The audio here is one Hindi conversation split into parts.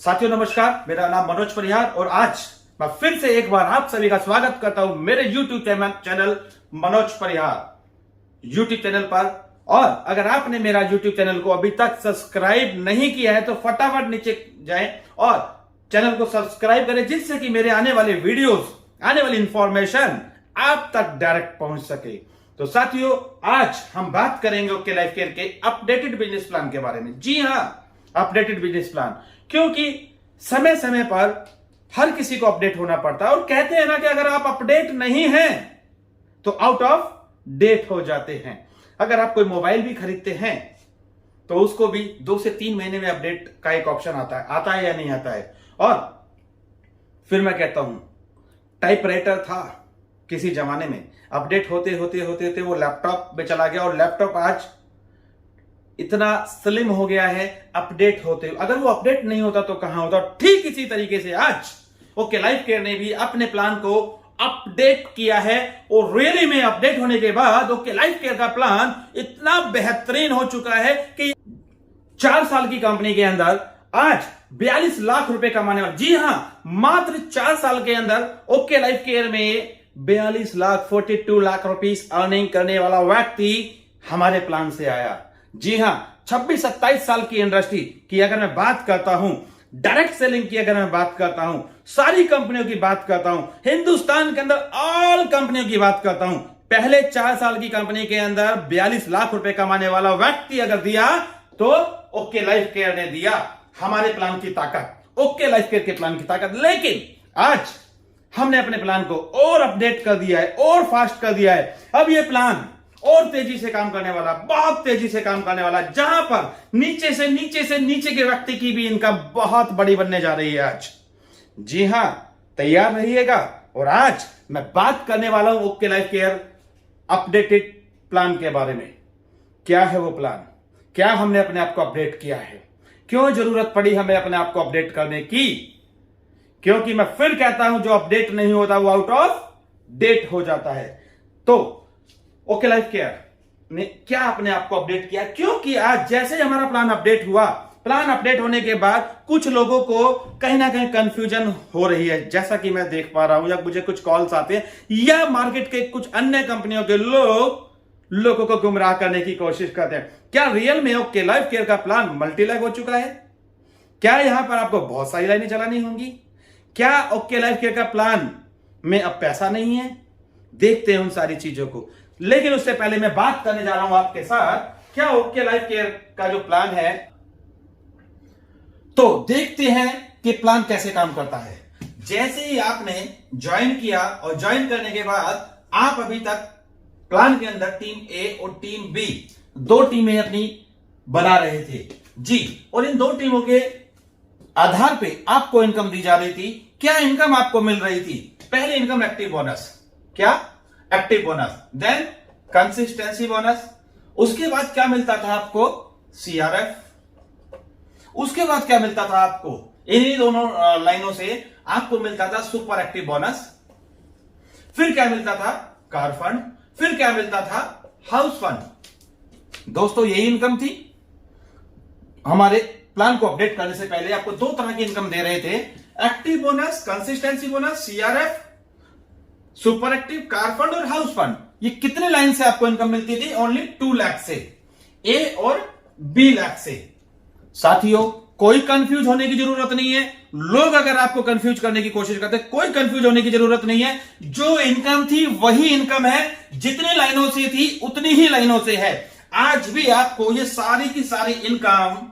साथियों नमस्कार, मेरा नाम मनोज परिहार और आज मैं फिर से एक बार आप सभी का स्वागत करता हूं मेरे YouTube चैनल मनोज परिहार YouTube चैनल पर। और अगर आपने मेरा YouTube चैनल को अभी तक सब्सक्राइब नहीं किया है तो फटाफट नीचे जाएं और चैनल को सब्सक्राइब करें, जिससे कि मेरे आने वाले वीडियोस, आने वाली इंफॉर्मेशन आप तक डायरेक्ट पहुंच सके। तो साथियों, आज हम बात करेंगे ओके लाइफ केयर के अपडेटेड बिजनेस प्लान के बारे में। जी हां, अपडेटेड बिजनेस प्लान, क्योंकि समय समय पर हर किसी को अपडेट होना पड़ता है और कहते हैं ना कि अगर आप अपडेट नहीं हैं तो आउट ऑफ डेट हो जाते हैं। अगर आप कोई मोबाइल भी खरीदते हैं तो उसको भी 2 से 3 महीने में अपडेट का एक ऑप्शन आता है या नहीं आता है। और फिर मैं कहता हूं, टाइपराइटर था किसी जमाने में, अपडेट होते होते वो लैपटॉप में चला गया और लैपटॉप आज इतना स्लिम हो गया है अपडेट होते। अगर वो अपडेट नहीं होता तो कहां होता। ठीक इसी तरीके से आज ओके लाइफ केयर ने भी अपने प्लान को अपडेट किया है और रियली में अपडेट होने के बाद ओके लाइफ केयर का प्लान इतना बेहतरीन हो चुका है कि 4 साल की कंपनी के अंदर आज 42 लाख रुपए कमाने वाला, जी हां, मात्र 4 साल के अंदर ओके लाइफ केयर में 42 लाख रुपीस अर्निंग करने वाला व्यक्ति हमारे प्लान से आया। जी हां, 26-27 साल की इंडस्ट्री की अगर मैं बात करता हूं, डायरेक्ट सेलिंग की अगर मैं बात करता हूं, सारी कंपनियों की बात करता हूं, हिंदुस्तान के अंदर ऑल कंपनियों की बात करता हूं, पहले 4 साल की कंपनी के अंदर 42 लाख रुपए कमाने वाला व्यक्ति अगर दिया तो ओके लाइफ केयर ने दिया हमारे प्लान की ताकत, ओके लाइफ केयर के प्लान की ताकत। लेकिन आज हमने अपने प्लान को और अपडेट कर दिया है और फास्ट कर दिया है। अब यह प्लान और तेजी से काम करने वाला, बहुत तेजी से काम करने वाला, जहां पर नीचे से नीचे के व्यक्ति की भी इनकम बहुत बड़ी बनने जा रही है आज। जी हां, तैयार रहिएगा। और आज मैं बात करने वाला हूं okay life care updated plan के बारे में। क्या है वो प्लान, क्या हमने अपने आप को अपडेट किया है, क्यों जरूरत पड़ी हमें अपने आप को अपडेट करने की। क्योंकि मैं फिर कहता हूं, जो अपडेट नहीं होता वो आउट ऑफ डेट हो जाता है। तो ओके लाइफ केयर ने क्या अपने आप को अपडेट किया, क्योंकि आज जैसे ही हमारा प्लान अपडेट हुआ, प्लान अपडेट होने के बाद कुछ लोगों को कहीं ना कहीं कंफ्यूजन हो रही है, जैसा कि मैं देख पा रहा हूं, या मुझे कुछ कॉल्स आते हैं, या मार्केट के कुछ अन्य कंपनियों के लोगों को गुमराह करने की कोशिश करते हैं। क्या रियल में ओके लाइफ केयर का प्लान मल्टीलैग हो चुका है? क्या यहां पर आपको बहुत सारी लाइनें चलानी होंगी? क्या ओके लाइफ केयर का प्लान में अब पैसा नहीं है? देखते हैं उन सारी चीजों को। लेकिन उससे पहले मैं बात करने जा रहा हूं आपके साथ, क्या ओके लाइफ केयर का जो प्लान है, तो देखते हैं कि प्लान कैसे काम करता है। जैसे ही आपने ज्वाइन किया और ज्वाइन करने के बाद आप अभी तक प्लान के अंदर टीम ए और टीम बी 2 टीमें अपनी बना रहे थे। जी, और इन 2 टीमों के आधार पे आपको इनकम दी जा रही थी। क्या इनकम आपको मिल रही थी? पहले इनकम एक्टिव बोनस, क्या active bonus, then consistency bonus, उसके बाद क्या मिलता था आपको? सीआरएफ, उसके बाद क्या मिलता था आपको? इन्हीं दोनों लाइनों से आपको मिलता था सुपर एक्टिव बोनस, फिर क्या मिलता था? कार फंड, फिर क्या मिलता था? House fund. दोस्तों, यही इनकम थी। हमारे प्लान को अपडेट करने से पहले आपको 2 तरह की इनकम दे रहे थे, active bonus, consistency bonus, CRF, super active, car fund और हाउस फंड। ये कितने लाइन से आपको इनकम मिलती थी? ओनली 2 लाख से, ए और बी लाख से। साथियों, कोई कंफ्यूज होने की जरूरत नहीं है। लोग अगर आपको कंफ्यूज करने की कोशिश करते हैं, कोई कंफ्यूज होने की जरूरत नहीं है। जो इनकम थी वही इनकम है, जितनी लाइनों से थी उतनी ही लाइनों से है। आज भी आपको ये सारी की सारी इनकम,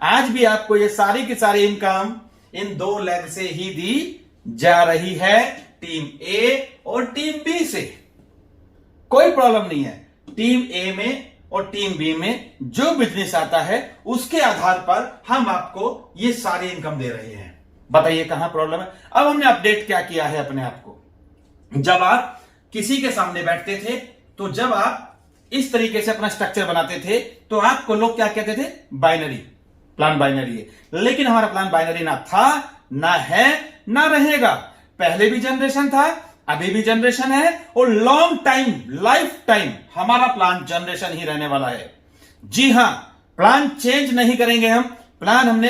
आज भी आपको ये सारी की सारी इनकम इन 2 लेग से ही दी जा रही है, टीम ए और टीम बी से। कोई प्रॉब्लम नहीं है। टीम ए में और टीम बी में जो बिजनेस आता है उसके आधार पर हम आपको ये सारी इनकम दे रहे हैं। बताइए कहां प्रॉब्लम है? अब हमने अपडेट क्या किया है अपने आप को। जब आप किसी के सामने बैठते थे, तो जब आप इस तरीके से अपना स्ट्रक्चर बनाते थे, तो आपको लोग क्या कहते थे? बाइनरी, प्लान बाइनरी है। लेकिन हमारा प्लान बाइनरी ना था, ना है, ना रहेगा। पहले भी जनरेशन था, अभी भी जनरेशन है, और लॉन्ग टाइम, लाइफ टाइम हमारा प्लान जनरेशन ही रहने वाला है। जी हां, प्लान चेंज नहीं करेंगे हम। प्लान हमने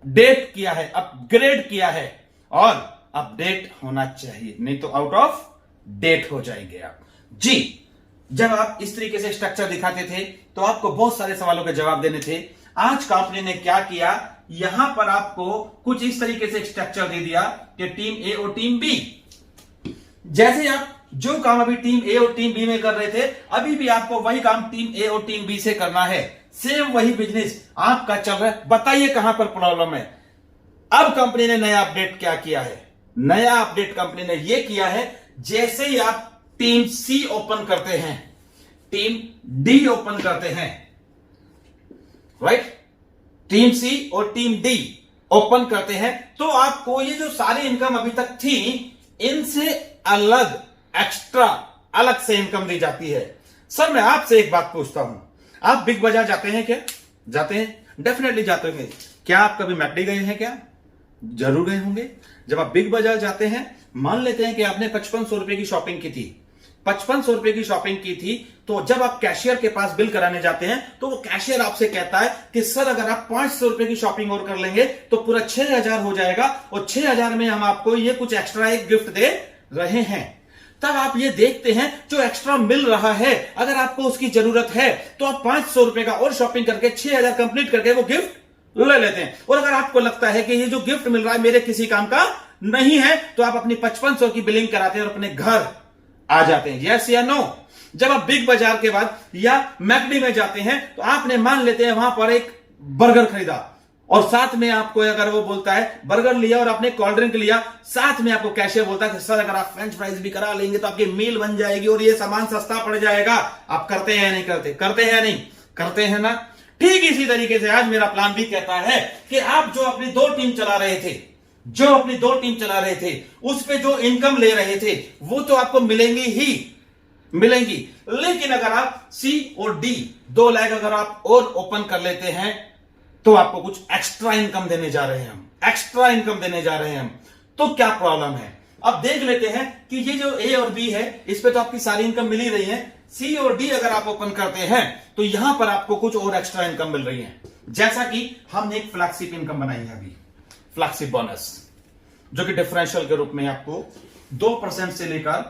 अपडेट किया है, अपग्रेड किया है, और अपडेट होना चाहिए, नहीं तो आउट ऑफ डेट हो जाएंगे आप जी। जब आप इस तरीके से स्ट्रक्चर दिखाते थे तो आपको बहुत सारे सवालों के जवाब देने थे। आज कंपनी ने क्या किया, यहां पर आपको कुछ इस तरीके से स्ट्रक्चर दे दिया कि टीम ए और टीम बी, जैसे आप जो काम अभी टीम ए और टीम बी में कर रहे थे, अभी भी आपको वही काम टीम ए और टीम बी से करना है। सेम वही बिजनेस आपका चल रहा है। बताइए कहां पर प्रॉब्लम है। अब कंपनी ने नया अपडेट क्या किया है, नया अपडेट कंपनी ने यह किया है, जैसे ही आप टीम सी ओपन करते हैं, टीम डी ओपन करते हैं, राइट, टीम सी और टीम डी ओपन करते हैं, तो आपको ये जो सारी इनकम अभी तक थी, इनसे अलग एक्स्ट्रा अलग से इनकम दी जाती है। सर मैं आपसे एक बात पूछता हूं, आप बिग बाजार जाते हैं क्या? जाते हैं, डेफिनेटली जाते होंगे। क्या आप कभी मैकडी गए हैं क्या? जरूर गए होंगे। जब आप बिग बाजार जाते हैं, मान लेते हैं कि आपने 5500 रुपए की शॉपिंग की थी, 5500 रुपए की शॉपिंग की थी, तो जब आप कैशियर के पास बिल कराने जाते हैं तो वो कैशियर आपसे कहता है कि सर अगर आप 500 रुपए की शॉपिंग और कर लेंगे तो पूरा 6000 हो जाएगा, और 6000 में हम आपको ये कुछ एक्स्ट्रा एक गिफ्ट दे रहे हैं। तब आप ये देखते हैं जो एक्स्ट्रा मिल रहा है, अगर आपको उसकी जरूरत है तो आप 500 रुपए का और शॉपिंग करके 6000 कंप्लीट करके वो गिफ्ट ले लेते हैं। और अगर आपको लगता है कि ये जो गिफ्ट मिल रहा है मेरे किसी काम का नहीं है, तो आप अपनी 5500 की बिलिंग कराते हैं और अपने घर आ जाते हैं। यस या नो? जब आप बिग बाजार के बाद या मैकडी में जाते हैं तो आपने मान लेते हैं वहां पर एक बर्गर खरीदा, और साथ में आपको अगर वो बोलता है बर्गर लिया और आपने कोल्ड ड्रिंक लिया, साथ में आपको कैशियर बोलता है कि सर अगर आप फ्रेंच फ्राइज भी करा लेंगे तो आपकी मील बन जाएगी और ये सामान सस्ता पड़ जाएगा। आप करते हैं या नहीं करते? करते हैं या नहीं करते हैं ना? ठीक इसी तरीके से आज मेरा प्लान भी कहता है कि आप जो अपनी दो टीम चला रहे थे, उस पे जो इनकम ले रहे थे वो तो आपको मिलेंगी, लेकिन अगर आप सी और डी 2 लाख अगर आप और ओपन कर लेते हैं तो आपको कुछ एक्स्ट्रा इनकम देने जा रहे हैं हम। तो क्या प्रॉब्लम है? अब देख लेते हैं कि ये जो ए और बी है, इस पे तो आपकी सारी इनकम मिल ही रही है। सी और डी अगर आप ओपन करते हैं तो यहां पर आपको कुछ और एक्स्ट्रा इनकम मिल रही है, जैसा कि हमने एक फ्लैगशिप इनकम बनाई है अभी, फ्लैगशिप बोनस, जो कि डिफरेंशियल के रूप में आपको 2% से लेकर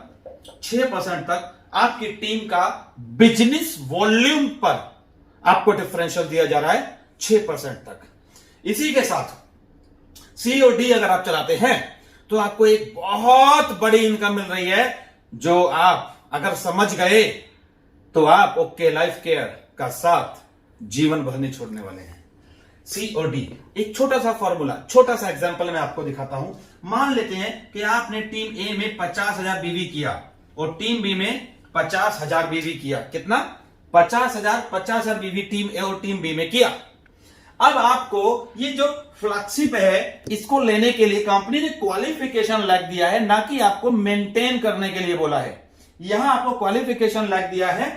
6% तक आपकी टीम का बिजनेस वॉल्यूम पर आपको डिफरेंशियल दिया जा रहा है 6% तक। इसी के साथ सी और डी अगर आप चलाते हैं तो आपको एक बहुत बड़ी इनकम मिल रही है, जो आप अगर समझ गए तो आप ओके लाइफ केयर का साथ जीवन भर नहीं छोड़ने वाले हैं। सी और डी, एक छोटा सा फॉर्मूला, छोटा सा एग्जांपल मैं आपको दिखाता हूं। मान लेते हैं कि आपने टीम ए में 50,000 बीवी किया और टीम बी में 50,000 बीवी किया। कितना? 50,000 बीवी टीम ए और टीम बी में किया। अब आपको ये जो फ्लैगशिप है, इसको लेने के लिए कंपनी ने क्वालिफिकेशन लैग दिया है, ना कि आपको मेंटेन करने के लिए बोला है। यहां आपको क्वालिफिकेशन लैग दिया है।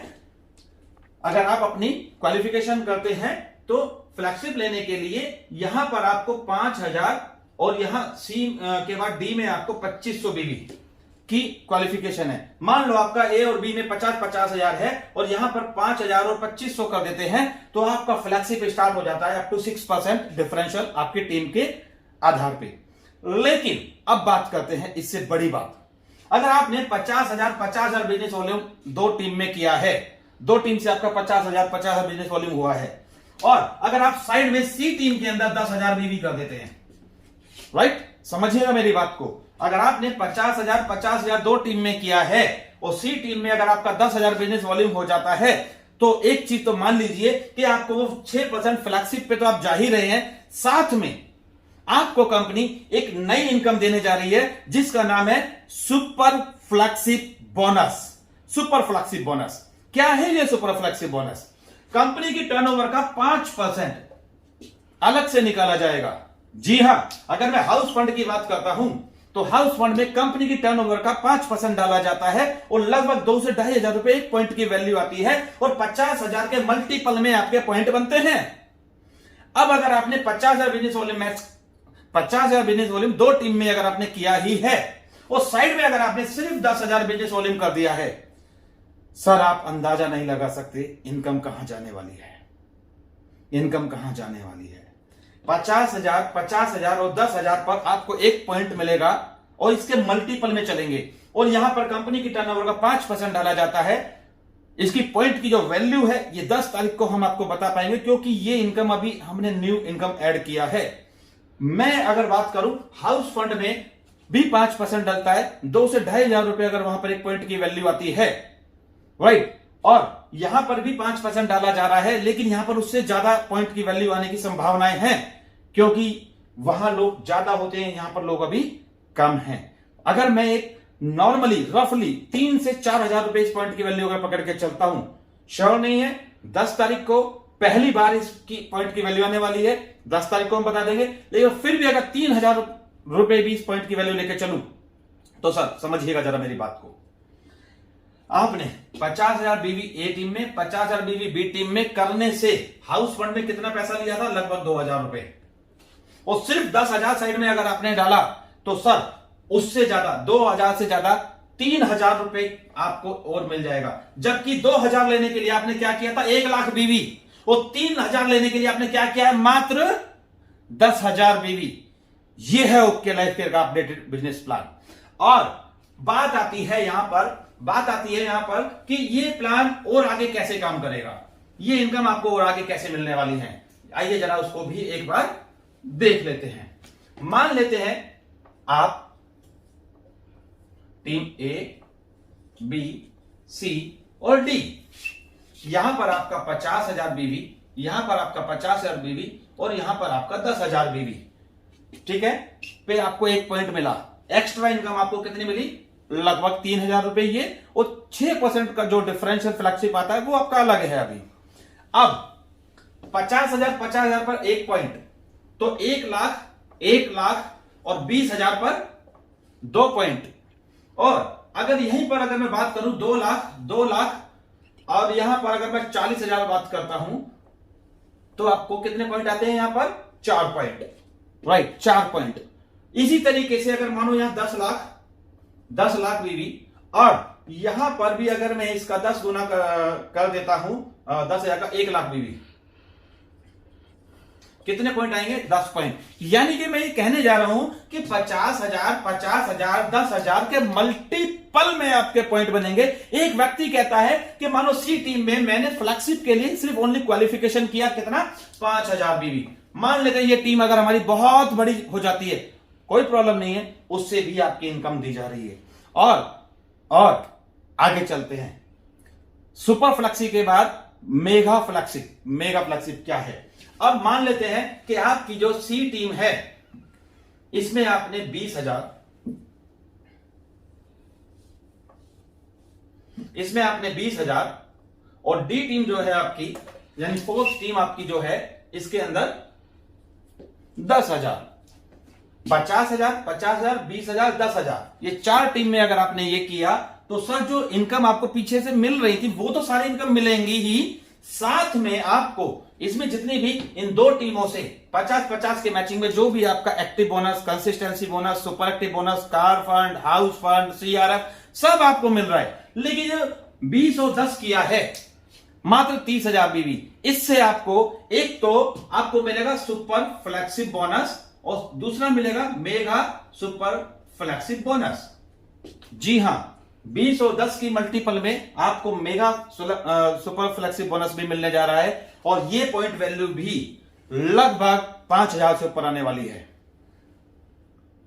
अगर आप अपनी क्वालिफिकेशन करते हैं तो फ्लैगशिप लेने के लिए यहां पर आपको 5,000 और यहां सी के बाद डी में आपको 2500 बीवी की क्वालिफिकेशन है। मान लो आपका ए और बी में 50,000 है और यहां पर 5,000 और 2500 कर देते हैं तो आपका फ्लैगशिप स्टार्ट हो जाता है अप टू 6% डिफरेंशियल आपकी टीम के आधार पे। लेकिन अब बात करते हैं इससे बड़ी बात। अगर आपने 50,000 बिजनेस वॉल्यूम 2 टीम में किया है, 2 टीम से आपका 50,000 बिजनेस वॉल्यूम हुआ है, और अगर आप साइड में सी टीम के अंदर 10,000 बीवी कर देते हैं, राइट, समझिएगा मेरी बात को। अगर आपने 50,000 2 टीम में किया है और सी टीम में अगर आपका 10,000 बिजनेस वॉल्यूम हो जाता है, तो एक चीज तो मान लीजिए कि आपको वो 6% फ्लैगशिप पे तो आप जा ही रहे हैं, साथ में आपको कंपनी एक नई इनकम देने जा रही है जिसका नाम है super flagship bonus. Super flagship bonus क्या है? ये सुपर फ्लैगशिप बोनस कंपनी की टर्नओवर का 5% अलग से निकाला जाएगा। जी हां, अगर मैं हाउस फंड की बात करता हूं तो हाउस फंड में कंपनी की टर्नओवर का 5% डाला जाता है और लगभग 2 से 2,500 रुपए एक पॉइंट की वैल्यू आती है और 50,000 के मल्टीपल में आपके पॉइंट बनते हैं। अब अगर आपने 50,000 business volume 50,000 business volume 2 team में अगर आपने किया ही है और साइड में अगर आपने सिर्फ 10,000 बिजनेस वॉल्यूम कर दिया है, सर आप अंदाजा नहीं लगा सकते इनकम कहां जाने वाली है। इनकम कहां जाने वाली है? 50,000 और 10,000 पर आपको 1 पॉइंट मिलेगा और इसके मल्टीपल में चलेंगे। और यहां पर कंपनी की टर्नओवर का 5% डाला जाता है। इसकी पॉइंट की जो वैल्यू है ये 10 तारीख को हम आपको बता पाएंगे, क्योंकि ये इनकम अभी हमने न्यू इनकम ऐड किया है। मैं अगर बात करूं हाउस फंड में भी 5% डलता है, 2 से 2,500 रुपए अगर वहां पर 1 पॉइंट की वैल्यू आती है, राइट। और यहां पर भी 5% डाला जा रहा है, लेकिन यहां पर उससे ज्यादा पॉइंट की वैल्यू आने की संभावनाएं हैं, क्योंकि वहां लोग ज्यादा होते हैं, यहां पर लोग अभी कम हैं। अगर मैं एक नॉर्मली रफली 3 से 4,000 रुपए इस पॉइंट की वैल्यू अगर पकड़ के चलता हूं, श्योर नहीं है, 10 तारीख को पहली बार इसकी पॉइंट की वैल्यू आने वाली है, 10 तारीख को हम बता देंगे। लेकिन फिर भी अगर 3,000 रुपए भी इस पॉइंट की वैल्यू लेके चलूं, तो सर समझिएगा जरा मेरी बात को। आपने 50,000 बीवी ए टीम में, 50,000 बीवी बी टीम में करने से हाउस फंड में कितना पैसा लिया था? लगभग 2,000 रुपए। और सिर्फ 10,000 साइड में अगर आपने डाला तो सर उससे ज्यादा 2,000 से ज्यादा 3,000 रुपए आपको और मिल जाएगा। जबकि 2,000 लेने के लिए आपने क्या किया था? 1,00,000 बीवी। और 3,000 लेने के लिए आपने क्या किया है? मात्र 10,000 बीवी। यह है ओके लाइफ केयर का अपडेटेड बिजनेस प्लान। और बात आती है यहां पर कि ये प्लान और आगे कैसे काम करेगा, ये इनकम आपको और आगे कैसे मिलने वाली है। आइए जरा उसको भी एक बार देख लेते हैं। मान लेते हैं आप टीम ए, बी, सी और डी। यहां पर आपका 50,000 बीवी, यहां पर आपका 50,000 बीवी और यहां पर आपका 10,000 बीवी, ठीक है। पे आपको 1 पॉइंट मिला। एक्स्ट्रा इनकम आपको कितनी मिली? लगभग 3,000 रुपए ये, और 6% का जो डिफरेंशियल फ्लैगशिप आता है वो आपका अलग है अभी। अब 50,000 पर 1 पॉइंट, तो 1,00,000 और 20,000 पर 2 पॉइंट। और अगर यहीं पर अगर मैं बात करूं 2 लाख और यहां पर अगर मैं 40,000 बात करता हूं, तो आपको कितने पॉइंट आते हैं? यहां पर 4 पॉइंट, राइट, 4 पॉइंट। इसी तरीके से अगर मानो यहां 10 लाख बीवी, और यहां पर भी अगर मैं इसका 10 गुना कर देता हूं 10,000 का 1,00,000 बीवी, कितने पॉइंट आएंगे? 10 पॉइंट। यानी कि मैं ये कहने जा रहा हूं कि 50,000, 10,000 के मल्टीपल में आपके पॉइंट बनेंगे। एक व्यक्ति कहता है कि मानो सी टीम में मैंने फ्लैगशिप के लिए सिर्फ ओनली क्वालिफिकेशन किया, कितना? 5,000 बीवी। मान लेते हैं ये टीम अगर हमारी बहुत बड़ी हो जाती है, कोई प्रॉब्लम नहीं है, उससे भी आपकी इनकम दी जा रही है। और आगे चलते हैं। सुपर फ्लैक्सी के बाद मेगा फ्लैक्सी क्या है? अब मान लेते हैं कि आपकी जो सी टीम है इसमें आपने 20,000, और डी टीम जो है आपकी, यानी फोर्थ टीम आपकी जो है, इसके अंदर 10,000, 50,000, 20,000, 10,000, ये 4 टीम में अगर आपने ये किया, तो सर जो इनकम आपको पीछे से मिल रही थी वो तो सारी इनकम मिलेंगी ही, साथ में आपको इसमें जितनी भी इन 2 टीमों से 50-50 के मैचिंग में जो भी आपका active bonus, consistency bonus, super active bonus, car fund, house fund, CRF, सब आपको मिल रहा है। लेकिन जो 20 और 10 किया है मात्र 30,000 बीवी, इससे आपको एक तो आपको मिलेगा सुपर फ्लैगशिप बोनस और दूसरा मिलेगा मेगा सुपर फ्लैगशिप बोनस। जी हां, 20 और 10 की मल्टीपल में आपको मेगा सुपर फ्लैगशिप बोनस भी मिलने जा रहा है, और ये पॉइंट वैल्यू भी लगभग 5,000 से ऊपर आने वाली है।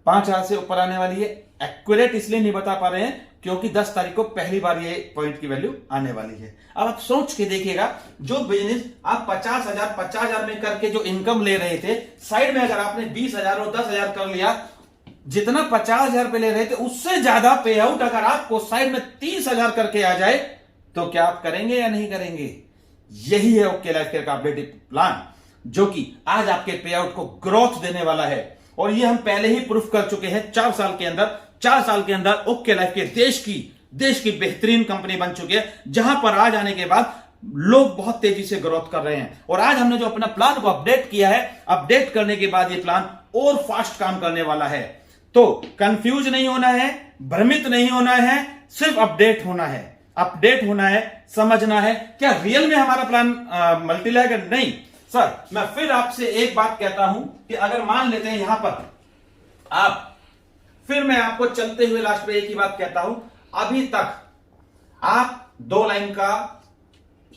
5,000 से ऊपर आने वाली है। एक्यूरेट इसलिए नहीं बता पा रहे हैं क्योंकि 10 तारीख को पहली बार ये पॉइंट की वैल्यू आने वाली है। अब आप सोच के देखिएगा, जो बिजनेस आप 50,000 में करके जो इनकम ले रहे थे, साइड में अगर आपने 20,000 और 10,000 कर लिया, जितना 50,000 पे ले रहे थे उससे ज्यादा पे आउट अगर आपको साइड में 30,000 करके आ जाए, तो क्या आप करेंगे या नहीं करेंगे? यही है ओके लाइफ केयर का अपडेटेड प्लान, जो कि आज आपके पे आउट को ग्रोथ देने वाला है। और ये हम पहले ही प्रूफ कर चुके हैं। 4 साल के अंदर ओके लाइफ केयर देश की बेहतरीन कंपनी बन चुकी है, जहां पर आज आने के बाद लोग बहुत तेजी से ग्रोथ कर रहे हैं। और आज हमने जो अपना प्लान को अपडेट किया है, अपडेट करने के बाद ये प्लान और फास्ट काम करने वाला है। तो कंफ्यूज नहीं होना है, भ्रमित नहीं होना है, सिर्फ अपडेट होना है, समझना है क्या रियल में हमारा प्लान मल्टीपल है? नहीं, सर मैं फिर आपसे एक बात कहता हूं कि अगर मान लेते हैं यहां पर आप, फिर मैं आपको चलते हुए लास्ट में एक ही बात कहता हूं, अभी तक आप 2 लाइन का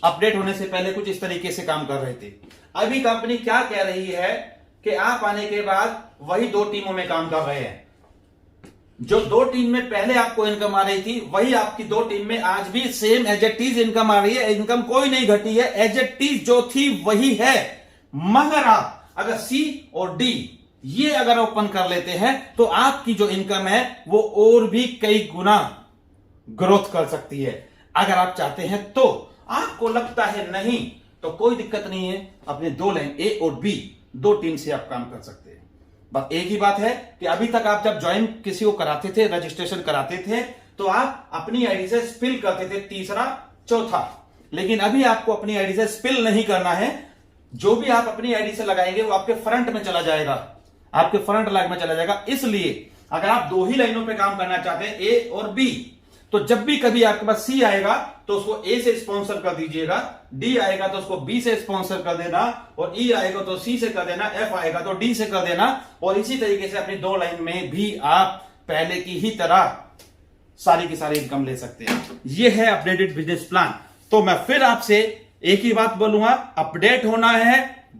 अपडेट होने से पहले कुछ इस तरीके से काम कर रहे थे। अभी कंपनी क्या कह रही है कि आप आने के बाद वही 2 टीमों में काम कर रहे हैं। जो 2 टीम में पहले आपको इनकम आ रही थी, वही आपकी 2 टीम में आज भी same as it is income आ रही है। इनकम कोई नहीं घटी है, एज इट इज जो थी वही है। मगर आप अगर सी और डी ये अगर ओपन कर लेते हैं तो आपकी जो इनकम है वो और भी कई गुना ग्रोथ कर सकती है। अगर आप चाहते हैं तो, आपको लगता है नहीं तो कोई दिक्कत नहीं है, अपने 2 लाइन ए और बी 2 टीम से आप काम कर सकते हैं। बस एक ही बात है कि अभी तक आप जब ज्वाइन किसी को कराते थे, रजिस्ट्रेशन कराते थे, तो आप अपनी आईडी से स्पिल करते थे 3रा 4था, लेकिन अभी आपको अपनी आईडी से स्पिल नहीं करना है। जो भी आप अपनी आईडी से लगाएंगे वो आपके फ्रंट में चला जाएगा, आपके फ्रंट लाइन में चला जाएगा। इसलिए अगर आप 2 ही लाइनों पे काम करना चाहते हैं, ए और बी, तो जब भी कभी आपके पास सी आएगा तो उसको ए से स्पॉन्सर कर दीजिएगा, डी आएगा तो उसको बी से स्पॉन्सर कर देना, और ई आएगा तो सी से कर देना, एफ आएगा तो डी से कर देना। और इसी तरीके से अपनी 2 लाइन में भी आप पहले की ही तरह सारी की सारी इनकम ले सकते हैं। यह है अपडेटेड बिजनेस प्लान। तो मैं फिर आपसे एक ही बात बोलूंगा, अपडेट होना है,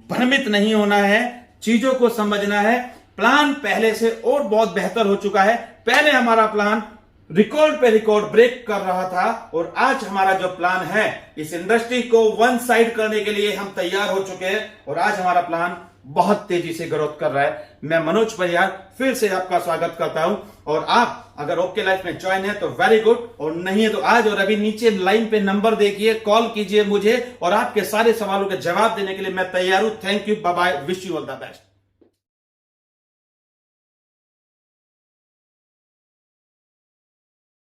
भ्रमित नहीं होना है, चीजों को समझना है। प्लान पहले से और बहुत बेहतर हो चुका है। पहले हमारा प्लान रिकॉर्ड पे रिकॉर्ड ब्रेक कर रहा था, और आज हमारा जो प्लान है इस इंडस्ट्री को वन साइड करने के लिए हम तैयार हो चुके हैं, और आज हमारा प्लान बहुत तेजी से ग्रोथ कर रहा है। मैं मनोज परिहार फिर से आपका स्वागत करता हूं, और आप अगर ओके लाइफ में ज्वाइन है तो वेरी गुड, और नहीं है तो आज और अभी नीचे लाइन पे नंबर देखिए, कॉल कीजिए मुझे, और आपके सारे सवालों के जवाब देने के लिए मैं तैयार हूं। Thank you, bye bye, wish you all the best.